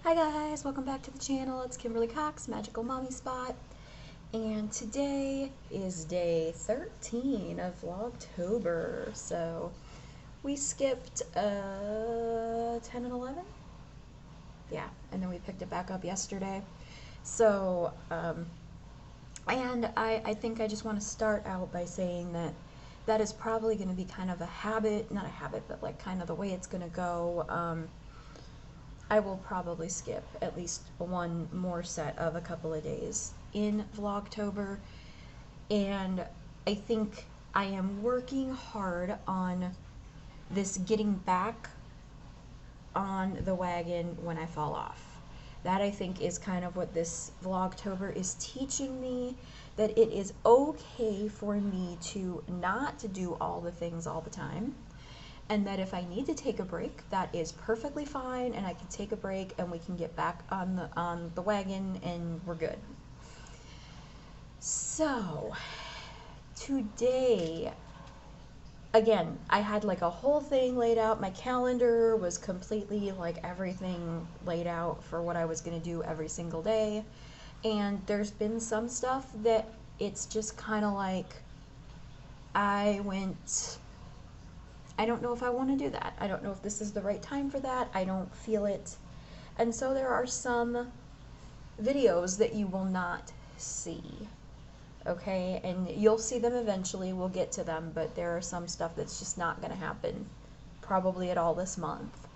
Hi guys, welcome back to the channel. It's Kimberly Cox, Magical Mommy Spot, and today is day 13 of Vlogtober. So we skipped 10 and 11, yeah, and then we picked it back up yesterday. So and I think I just want to start out by saying that that is probably going to be kind of a habit, not a habit, but like kind of the way it's going to go. I will probably skip at least one more set of a couple of days in Vlogtober, and I think I am working hard on this getting back on the wagon when I fall off. That I think is kind of what this Vlogtober is teaching me, that it is okay for me to not do all the things all the time. And that if I need to take a break, that is perfectly fine, and I can take a break and we can get back on the wagon and we're good. So today, again, I had like a whole thing laid out. My calendar was completely like everything laid out for what I was going to do every single day. And there's been some stuff that it's just kind of like I don't know if I want to do that. I don't know if this is the right time for that. I don't feel it. And so there are some videos that you will not see. Okay? And you'll see them eventually. We'll get to them. But there are some stuff that's just not going to happen probably at all this month.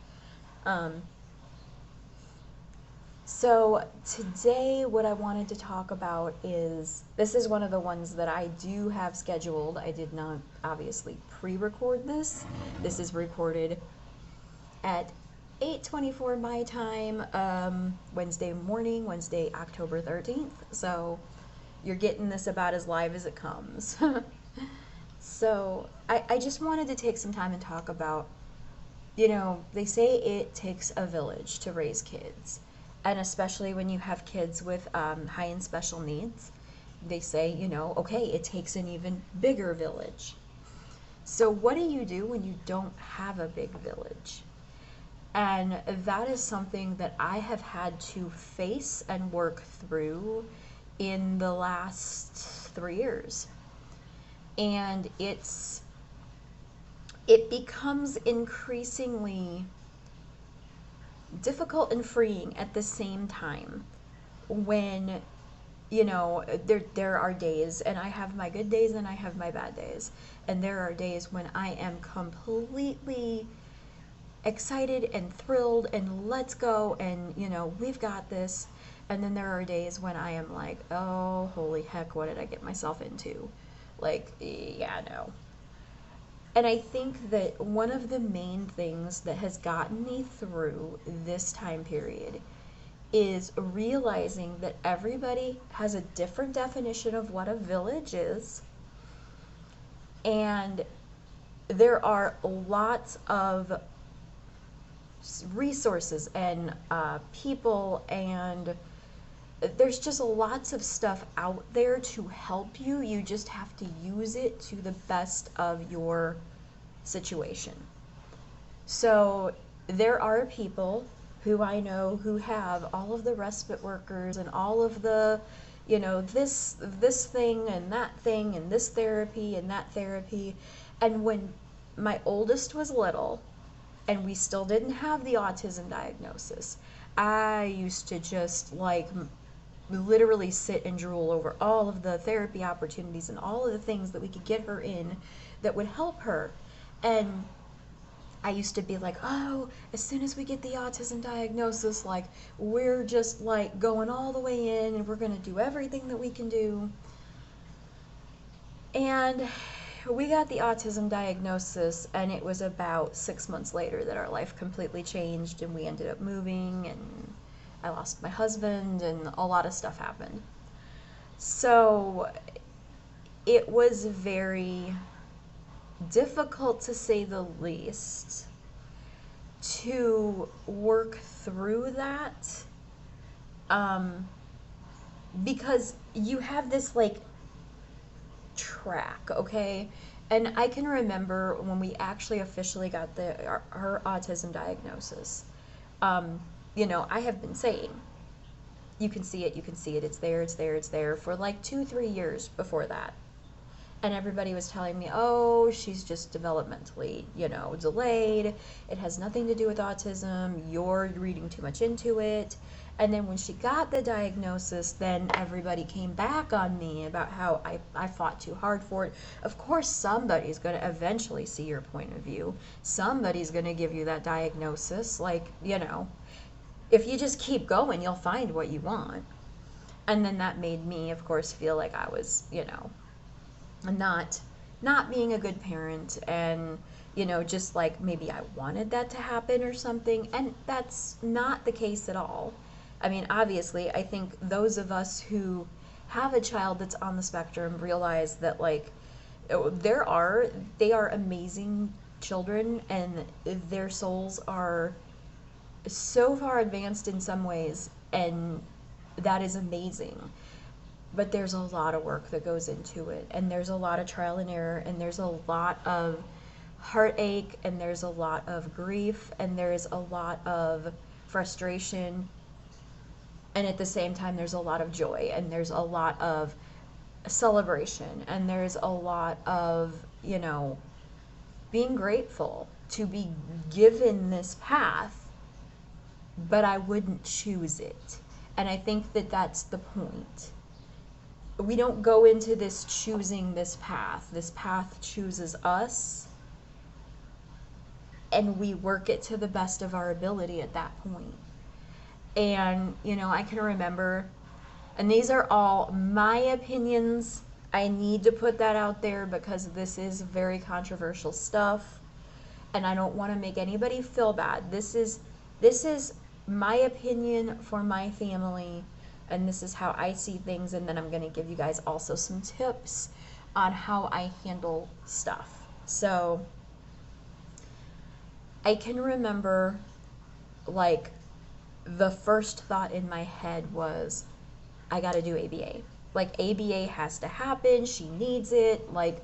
So today what I wanted to talk about is, this is one of the ones that I do have scheduled. I did not obviously pre-record this. This is recorded at 8:24 my time, Wednesday morning, Wednesday, October 13th. So you're getting this about as live as it comes. So I just wanted to take some time and talk about, you know, they say it takes a village to raise kids. And especially when you have kids with high and special needs, they say, you know, okay, it takes an even bigger village. So what do you do when you don't have a big village? And that is something that I have had to face and work through in the last 3 years. And it becomes increasingly difficult and freeing at the same time when, you know, there are days, and I have my good days and I have my bad days, and there are days when I am completely excited and thrilled and let's go and, you know, we've got this. And then there are days when I am like, oh holy heck, what did I get myself into? Like, yeah, no. And I think that one of the main things that has gotten me through this time period is realizing that everybody has a different definition of what a village is. And there are lots of resources and people, and there's just lots of stuff out there to help you. You just have to use it to the best of your situation. So there are people who I know who have all of the respite workers and all of the, you know, this thing and that thing and this therapy and that therapy. And when my oldest was little and we still didn't have the autism diagnosis, I used to just like literally sit and drool over all of the therapy opportunities and all of the things that we could get her in that would help her. And I used to be like, oh, as soon as we get the autism diagnosis, like, we're just like going all the way in and we're going to do everything that we can do. And we got the autism diagnosis, and it was about 6 months later that our life completely changed, and we ended up moving, and I lost my husband, and a lot of stuff happened. So it was very difficult, to say the least, to work through that, because you have this like track, okay? And I can remember when we actually officially got her autism diagnosis, you know, I have been saying, you can see it, you can see it, it's there, it's there, it's there, for like 2-3 years before that. And everybody was telling me, oh, she's just developmentally, you know, delayed. It has nothing to do with autism. You're reading too much into it. And then when she got the diagnosis, then everybody came back on me about how I fought too hard for it. Of course, somebody's going to eventually see your point of view. Somebody's going to give you that diagnosis. Like, you know, if you just keep going, you'll find what you want. And then that made me, of course, feel like I was, you know, not being a good parent, and you know, just like maybe I wanted that to happen or something, and that's not the case at all. I mean, obviously, I think those of us who have a child that's on the spectrum realize that like they are amazing children, and their souls are so far advanced in some ways, and that is amazing. But there's a lot of work that goes into it, and there's a lot of trial and error, and there's a lot of heartache, and there's a lot of grief, and there's a lot of frustration, and at the same time there's a lot of joy, and there's a lot of celebration, and there's a lot of, you know, being grateful to be given this path, but I wouldn't choose it. And I think that that's the point. We don't go into this choosing this path. This path chooses us, and we work it to the best of our ability at that point. And, you know, I can remember, and these are all my opinions. I need to put that out there because this is very controversial stuff, and I don't want to make anybody feel bad. This is my opinion for my family, and this is how I see things, and then I'm going to give you guys also some tips on how I handle stuff. So I can remember, like, the first thought in my head was, I got to do ABA. Like, ABA has to happen. She needs it. Like,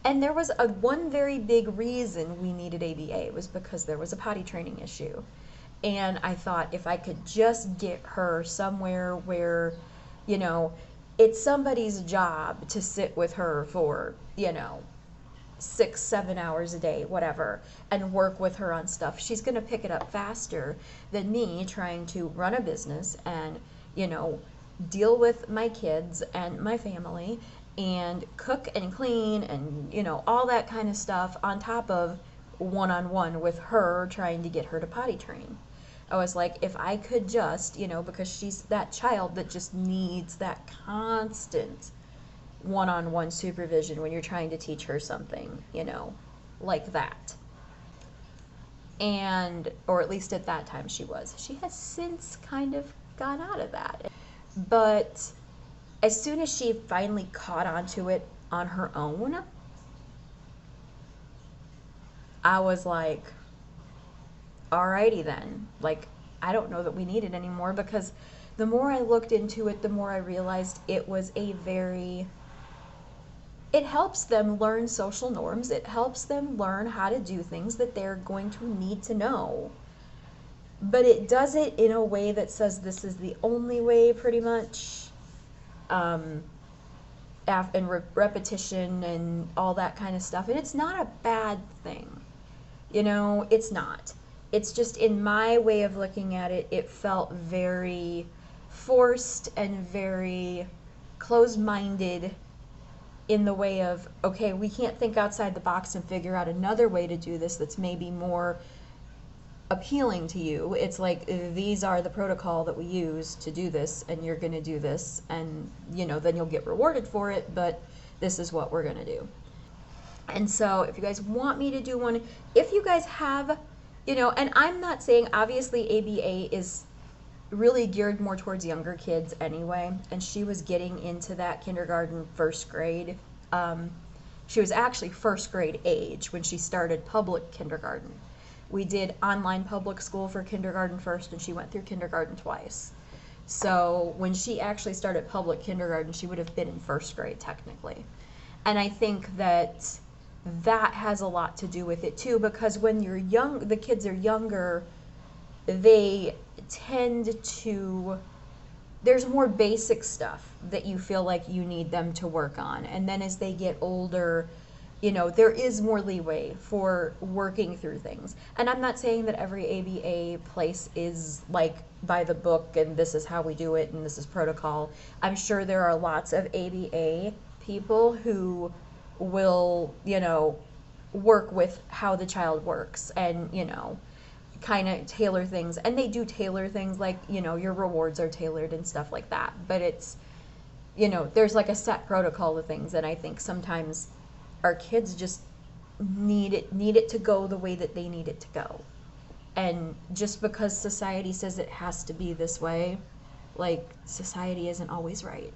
and there was one very big reason we needed ABA. It was because there was a potty training issue. And I thought if I could just get her somewhere where, you know, it's somebody's job to sit with her for, you know, 6-7 hours a day, whatever, and work with her on stuff, she's going to pick it up faster than me trying to run a business and, you know, deal with my kids and my family and cook and clean and, you know, all that kind of stuff on top of one-on-one with her trying to get her to potty train. I was like, if I could just, you know, because she's that child that just needs that constant one-on-one supervision when you're trying to teach her something, you know, like that. And, or at least at that time she was. She has since kind of gone out of that. But as soon as she finally caught onto it on her own, I was like, alrighty then. Like, I don't know that we need it anymore, because the more I looked into it, the more I realized it was it helps them learn social norms. It helps them learn how to do things that they're going to need to know. But it does it in a way that says this is the only way, pretty much. And repetition and all that kind of stuff. And it's not a bad thing. You know, it's not. It's just, in my way of looking at it, it felt very forced and very closed-minded in the way of, okay, we can't think outside the box and figure out another way to do this that's maybe more appealing to you. It's like, these are the protocol that we use to do this, and you're going to do this, and, you know, then you'll get rewarded for it, but this is what we're going to do. And so if you guys want me to do one, if you guys have, you know, and I'm not saying, obviously ABA is really geared more towards younger kids anyway, and she was getting into that kindergarten, first grade. She was actually first grade age when she started public kindergarten. We did online public school for kindergarten first, and she went through kindergarten twice. So when she actually started public kindergarten, she would have been in first grade technically. And I think that that has a lot to do with it too, because when you're young, the kids are younger, they tend to, there's more basic stuff that you feel like you need them to work on. And then as they get older, you know, there is more leeway for working through things. And I'm not saying that every ABA place is like by the book and this is how we do it and this is protocol. I'm sure there are lots of ABA people who will, you know, work with how the child works and, you know, kind of tailor things. And they do tailor things, like, you know, your rewards are tailored and stuff like that. But it's, you know, there's like a set protocol of things, and I think sometimes our kids just need it to go the way that they need it to go. And just because society says it has to be this way, like, society isn't always right.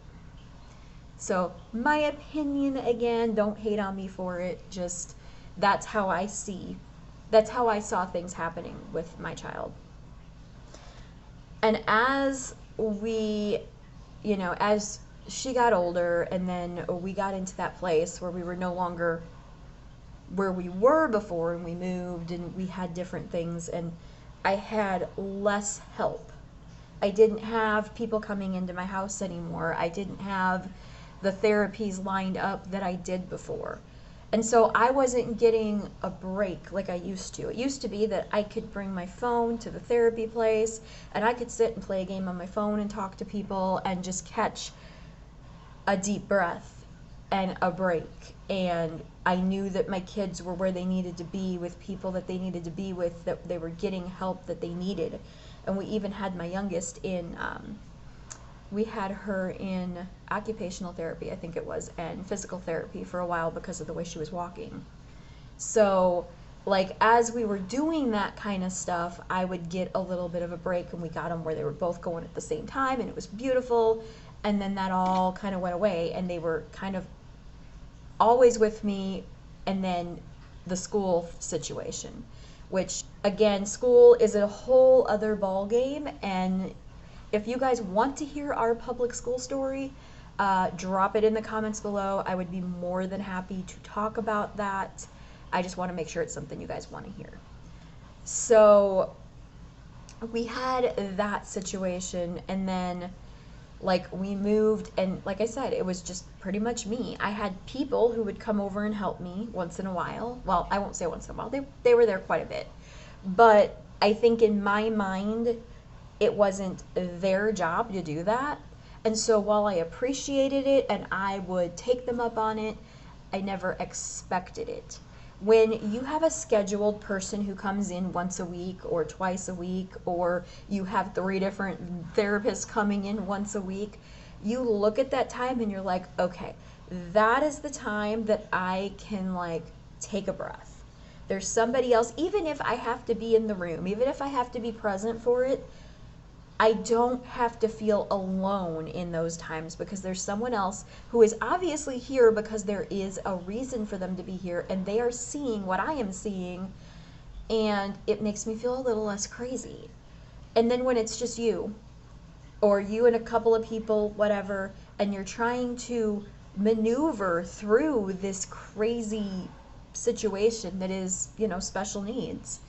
So my opinion, again, don't hate on me for it, just that's how I saw things happening with my child. And as we, you know, as she got older and then we got into that place where we were no longer where we were before, and we moved and we had different things, and I had less help. I didn't have people coming into my house anymore. I didn't have the therapies lined up that I did before. And so I wasn't getting a break like I used to. It used to be that I could bring my phone to the therapy place and I could sit and play a game on my phone and talk to people and just catch a deep breath and a break. And I knew that my kids were where they needed to be, with people that they needed to be with, that they were getting help that they needed. And we even had my youngest in, we had her in occupational therapy, I think it was, and physical therapy for a while because of the way she was walking. So, like, as we were doing that kind of stuff, I would get a little bit of a break, and we got them where they were both going at the same time, and it was beautiful. And then that all kind of went away, and they were kind of always with me. And then the school situation, which, again, school is a whole other ball game. And if you guys want to hear our public school story, drop it in the comments below. I would be more than happy to talk about that. I just want to make sure it's something you guys want to hear. So we had that situation, and then, like, we moved, and like I said, it was just pretty much me. I had people who would come over and help me once in a while. Well, I won't say once in a while. They were there quite a bit. But I think in my mind, it wasn't their job to do that. And so while I appreciated it and I would take them up on it, I never expected it. When you have a scheduled person who comes in once a week or twice a week, or you have 3 different therapists coming in once a week, you look at that time and you're like, okay, that is the time that I can, like, take a breath. There's somebody else, even if I have to be in the room, even if I have to be present for it, I don't have to feel alone in those times, because there's someone else who is obviously here because there is a reason for them to be here, and they are seeing what I am seeing, and it makes me feel a little less crazy. And then when it's just you, or you and a couple of people, whatever, and you're trying to maneuver through this crazy situation that is, you know, special needs,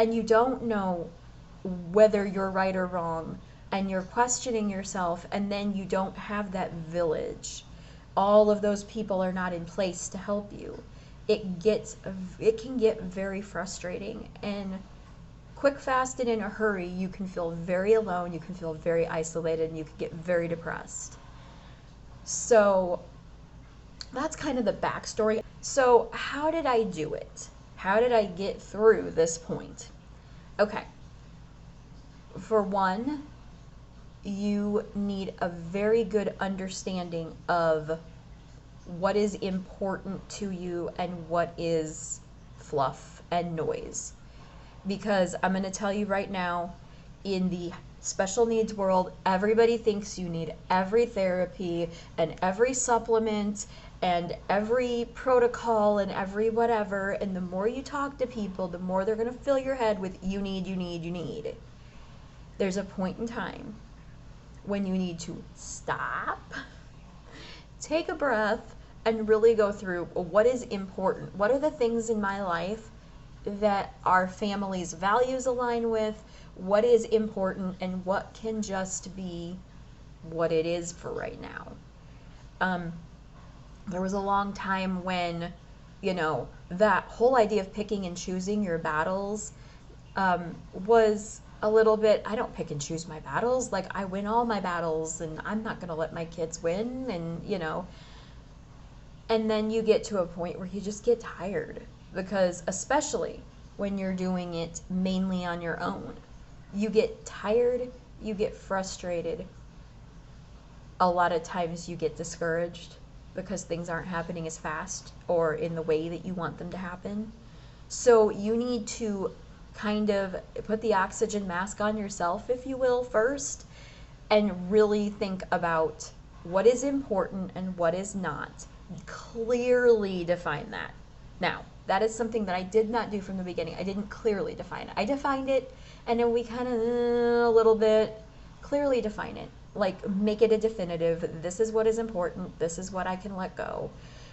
and you don't know whether you're right or wrong, and you're questioning yourself, and then you don't have that village. All of those people are not in place to help you. It can get very frustrating, and quick, fast, and in a hurry, you can feel very alone, you can feel very isolated, and you can get very depressed. So that's kind of the backstory. So how did I do it? How did I get through this point? Okay. For one, you need a very good understanding of what is important to you and what is fluff and noise. Because I'm going to tell you right now, in the special needs world, everybody thinks you need every therapy and every supplement and every protocol and every whatever. And the more you talk to people, the more they're going to fill your head with you need, you need, you need. There's a point in time when you need to stop, take a breath, and really go through what is important. What are the things in my life that our family's values align with, what is important, and what can just be what it is for right now. There was a long time when, that whole idea of picking and choosing your battles was a little bit, I don't pick and choose my battles. Like, I win all my battles, and I'm not going to let my kids win, and then you get to a point where you just get tired, because especially when you're doing it mainly on your own, you get tired, you get frustrated. A lot of times you get discouraged because things aren't happening as fast or in the way that you want them to happen. So you need to kind of put the oxygen mask on yourself, if you will, first, and really think about what is important and what is not. Clearly define that. Now, that is something that I did not do from the beginning. I didn't clearly define it. I defined it, and then we kind of a little bit clearly define it. Like, make it a definitive, this is what is important, this is what I can let go.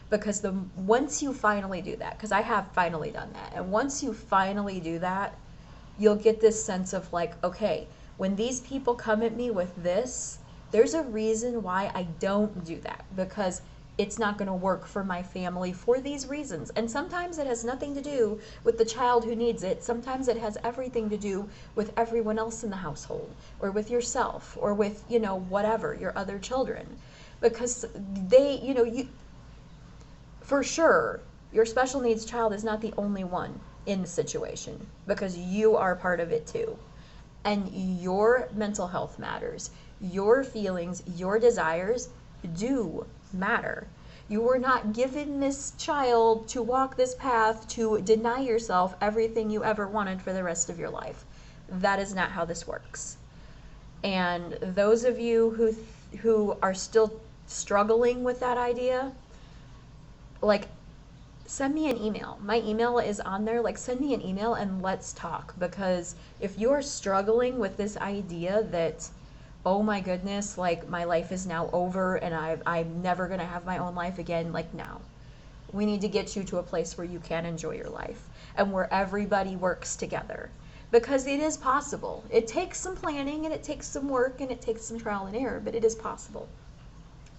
Because once you finally do that, because I have finally done that, and once you finally do that, you'll get this sense of like, okay, when these people come at me with this, there's a reason why I don't do that, because it's not going to work for my family for these reasons. And sometimes it has nothing to do with the child who needs it. Sometimes it has everything to do with everyone else in the household, or with yourself, or with, whatever, your other children. Because they, for sure, your special needs child is not the only one in the situation, because you are part of it too. And your mental health matters. Your feelings, your desires do matter. You were not given this child to walk this path to deny yourself everything you ever wanted for the rest of your life. That is not how this works. And those of you who are still struggling with that idea, like, send me an email. My email is on there. Like, send me an email and let's talk. Because if you're struggling with this idea that, oh my goodness, like, my life is now over and I'm never going to have my own life again, like, no. We need to get you to a place where you can enjoy your life and where everybody works together. Because it is possible. It takes some planning, and it takes some work, and it takes some trial and error, but it is possible.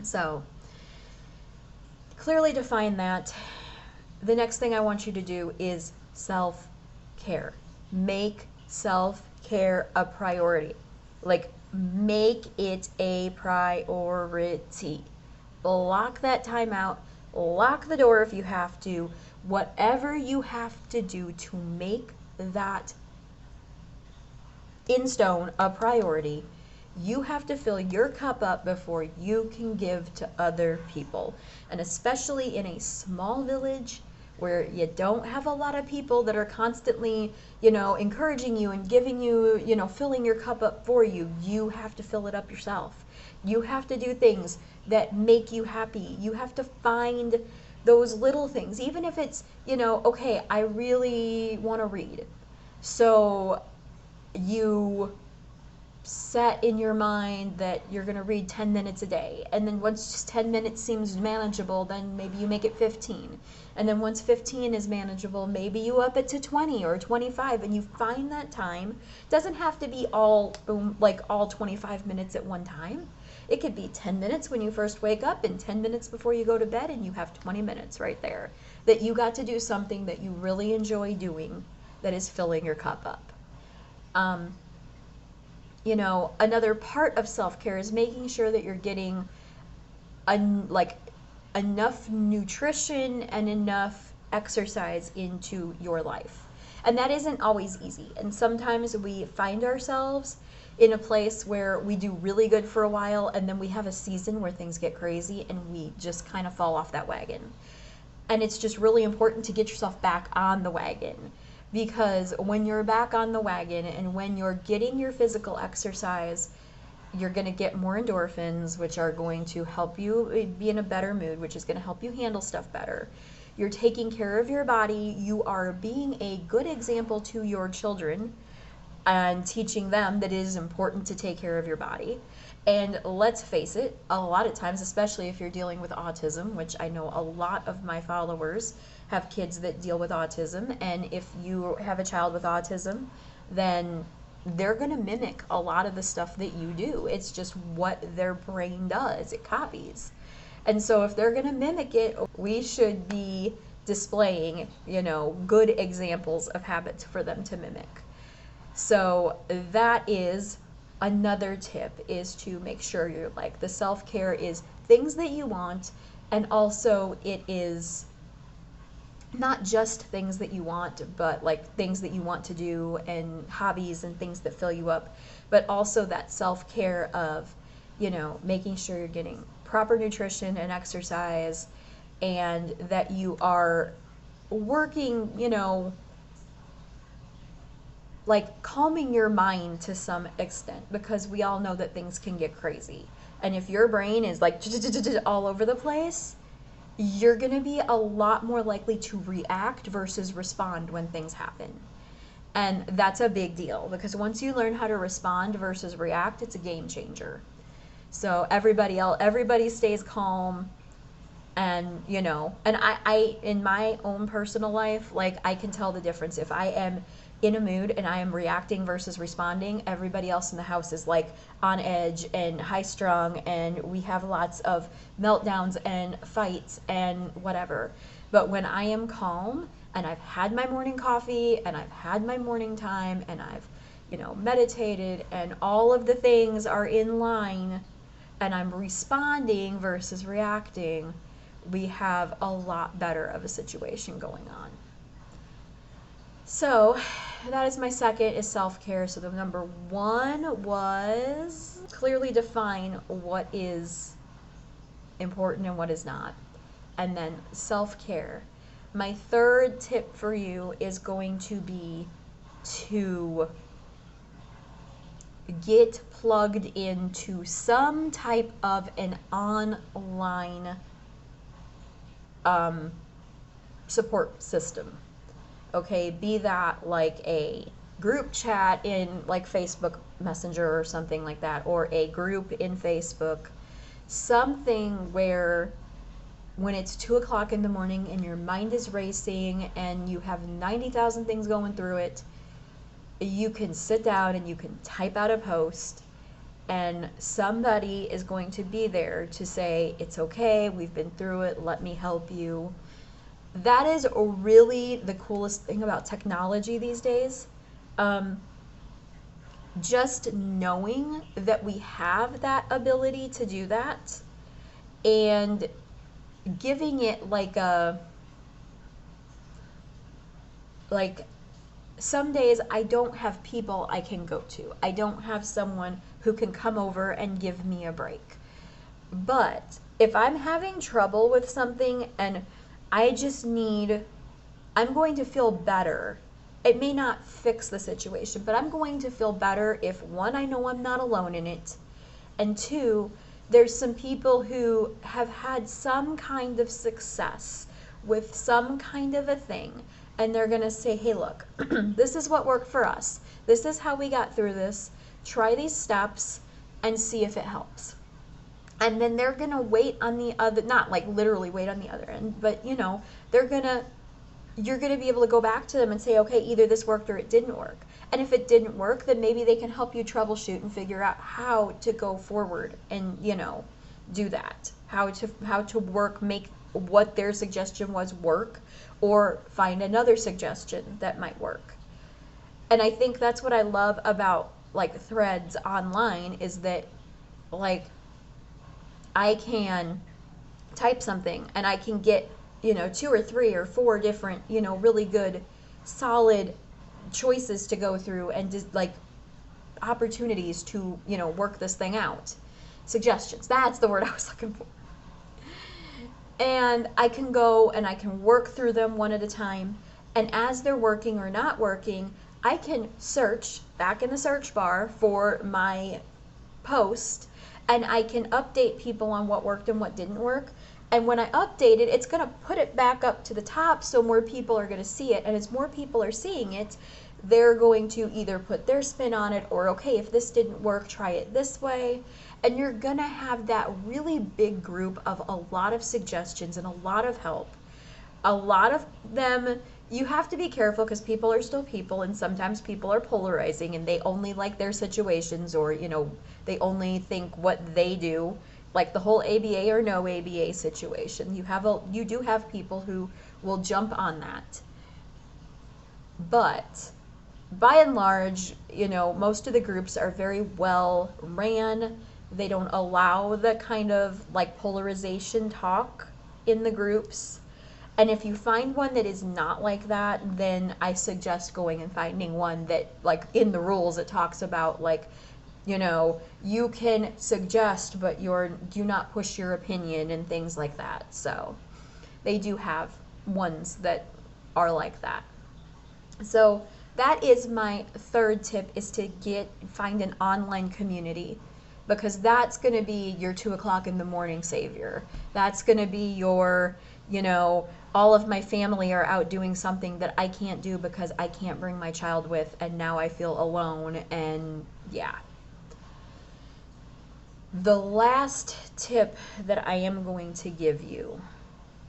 So, clearly define that. The next thing I want you to do is self-care. Make self-care a priority. Like, make it a priority. Block that time out. Lock the door if you have to. Whatever you have to do to make that in stone a priority, you have to fill your cup up before you can give to other people. And especially in a small village where you don't have a lot of people that are constantly, encouraging you and giving you, filling your cup up for you, you have to fill it up yourself. You have to do things that make you happy. You have to find those little things, even if it's, okay, I really want to read. So you set in your mind that you're going to read 10 minutes a day, and then once 10 minutes seems manageable, then maybe you make it 15, and then once 15 is manageable, maybe you up it to 20 or 25, and you find that time. It doesn't have to be all 25 minutes at one time. It could be 10 minutes when you first wake up and 10 minutes before you go to bed, and you have 20 minutes right there that you got to do something that you really enjoy doing that is filling your cup up. Another part of self-care is making sure that you're getting enough nutrition and enough exercise into your life. And that isn't always easy. And sometimes we find ourselves in a place where we do really good for a while, and then we have a season where things get crazy and we just kind of fall off that wagon. And it's just really important to get yourself back on the wagon. Because when you're back on the wagon and when you're getting your physical exercise, you're going to get more endorphins, which are going to help you be in a better mood, which is going to help you handle stuff better. You're taking care of your body. You are being a good example to your children and teaching them that it is important to take care of your body. And let's face it, a lot of times, especially if you're dealing with autism, which I know a lot of my followers have kids that deal with autism, and if you have a child with autism, then they're going to mimic a lot of the stuff that you do. It's just what their brain does. It copies. And so if they're going to mimic it, we should be displaying, good examples of habits for them to mimic. So that is another tip, is to make sure you're like, the self-care is things that you want, and also it is not just things that you want, but like things that you want to do and hobbies and things that fill you up, but also that self-care of, making sure you're getting proper nutrition and exercise, and that you are working, like calming your mind to some extent, because we all know that things can get crazy. And if your brain is like all over the place, you're going to be a lot more likely to react versus respond when things happen. And that's a big deal, because once you learn how to respond versus react, it's a game changer. So everybody stays calm. And, and I, in my own personal life, like, I can tell the difference. If I am in a mood and I am reacting versus responding, everybody else in the house is like on edge and high strung, and we have lots of meltdowns and fights and whatever. But when I am calm and I've had my morning coffee and I've had my morning time and I've, meditated, and all of the things are in line, and I'm responding versus reacting, we have a lot better of a situation going on. So that is my second, is self-care. So the number one was clearly define what is important and what is not. And then self-care. My third tip for you is going to be to get plugged into some type of an online support system. Okay, be that like a group chat in like Facebook Messenger or something like that, or a group in Facebook, something where when it's 2 o'clock in the morning and your mind is racing and you have 90,000 things going through it, you can sit down and you can type out a post, and somebody is going to be there to say, it's okay, we've been through it, let me help you. That is really the coolest thing about technology these days. Just knowing that we have that ability to do that, and giving it like some days I don't have people I can go to. I don't have someone who can come over and give me a break. But if I'm having trouble with something and I'm going to feel better. It may not fix the situation, but I'm going to feel better if, one, I know I'm not alone in it, and two, there's some people who have had some kind of success with some kind of a thing, and they're going to say, hey, look, this is what worked for us. This is how we got through this. Try these steps and see if it helps. And then they're going to wait on the other, not like literally wait on the other end, but you're going to be able to go back to them and say, okay, either this worked or it didn't work. And if it didn't work, then maybe they can help you troubleshoot and figure out how to go forward and, do that. How to work, make what their suggestion was work, or find another suggestion that might work. And I think that's what I love about like threads online, is that like I can type something and I can get, 2 or 3 or 4 different, really good, solid choices to go through, and just like opportunities to, work this thing out. Suggestions. That's the word I was looking for. And I can go and I can work through them one at a time. And as they're working or not working, I can search back in the search bar for my post, and I can update people on what worked and what didn't work. And when I update it, it's going to put it back up to the top, so more people are going to see it. And as more people are seeing it, they're going to either put their spin on it, or, okay, if this didn't work, try it this way. And you're going to have that really big group of a lot of suggestions and a lot of help a lot of them, you have to be careful because people are still people, and sometimes people are polarizing and they only like their situations, or they only think what they do, like the whole ABA or no ABA situation. You do have people who will jump on that, but by and large, most of the groups are very well ran. They don't allow the kind of like polarization talk in the groups. And if you find one that is not like that, then I suggest going and finding one that, like, in the rules it talks about, like, you can suggest, but do not push your opinion and things like that. So they do have ones that are like that. So that is my third tip, is to find an online community, because that's going to be your 2 o'clock in the morning savior. That's going to be your, all of my family are out doing something that I can't do because I can't bring my child with, and now I feel alone, and yeah. The last tip that I am going to give you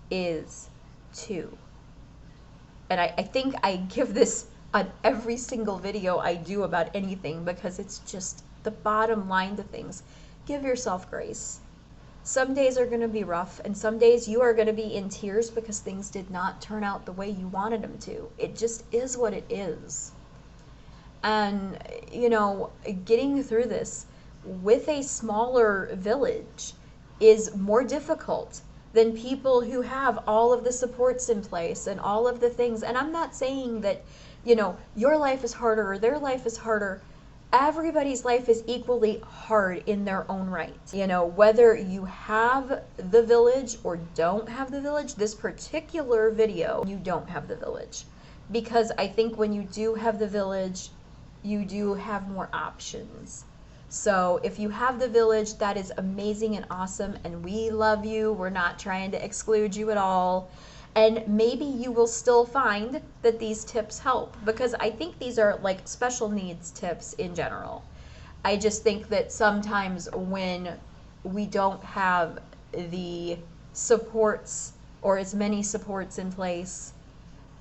is and I think I give this on every single video I do about anything, because it's just the bottom line to things. Give yourself grace. Some days are going to be rough, and some days you are going to be in tears because things did not turn out the way you wanted them to. It just is what it is. And, getting through this with a smaller village is more difficult than people who have all of the supports in place and all of the things. And I'm not saying that, your life is harder or their life is harder. Everybody's life is equally hard in their own right. Whether you have the village or don't have the village, this particular video, you don't have the village. Because I think when you do have the village, you do have more options. So if you have the village, that is amazing and awesome, and we love you. We're not trying to exclude you at all. And maybe you will still find that these tips help, because I think these are like special needs tips in general. I just think that sometimes when we don't have the supports or as many supports in place,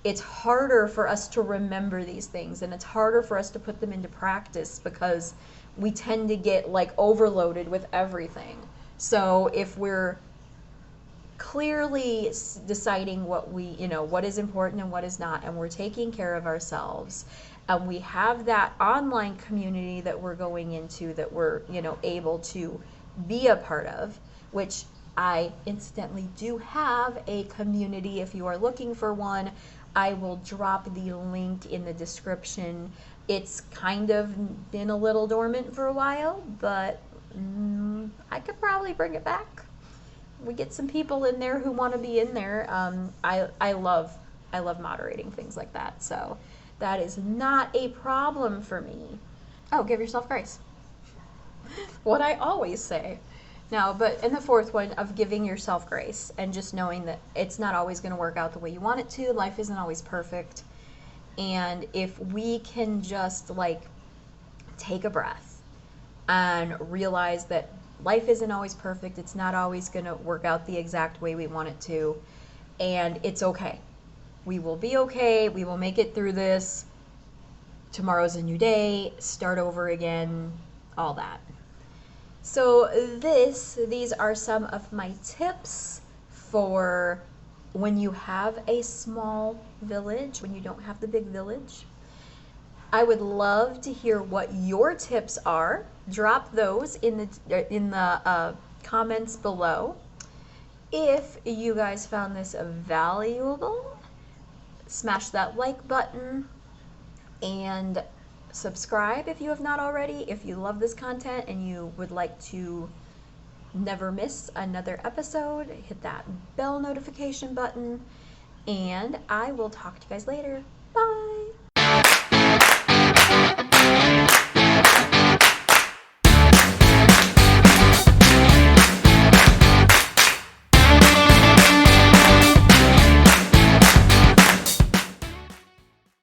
it's harder for us to remember these things, and it's harder for us to put them into practice because we tend to get like overloaded with everything. So if we're clearly deciding what is important and what is not, and we're taking care of ourselves, and we have that online community that we're going into, that we're able to be a part of, which I incidentally do have a community. If you are looking for one, I will drop the link in the description. It's kind of been a little dormant for a while, but I could probably bring it back. We get some people in there who want to be in there. I love moderating things like that, so that is not a problem for me. Oh, give yourself grace. What I always say. Now, but in the fourth one of giving yourself grace, and just knowing that it's not always going to work out the way you want it to. Life isn't always perfect. And if we can just like take a breath and realize that life isn't always perfect, it's not always going to work out the exact way we want it to, and it's okay. We will be okay. We will make it through this. Tomorrow's a new day. Start over again. All that. So these are some of my tips for when you have a small village, when you don't have the big village. I would love to hear what your tips are. Drop those in the comments below. If you guys found this valuable, smash that like button and subscribe if you have not already. If you love this content and you would like to never miss another episode, hit that bell notification button, and I will talk to you guys later. Bye!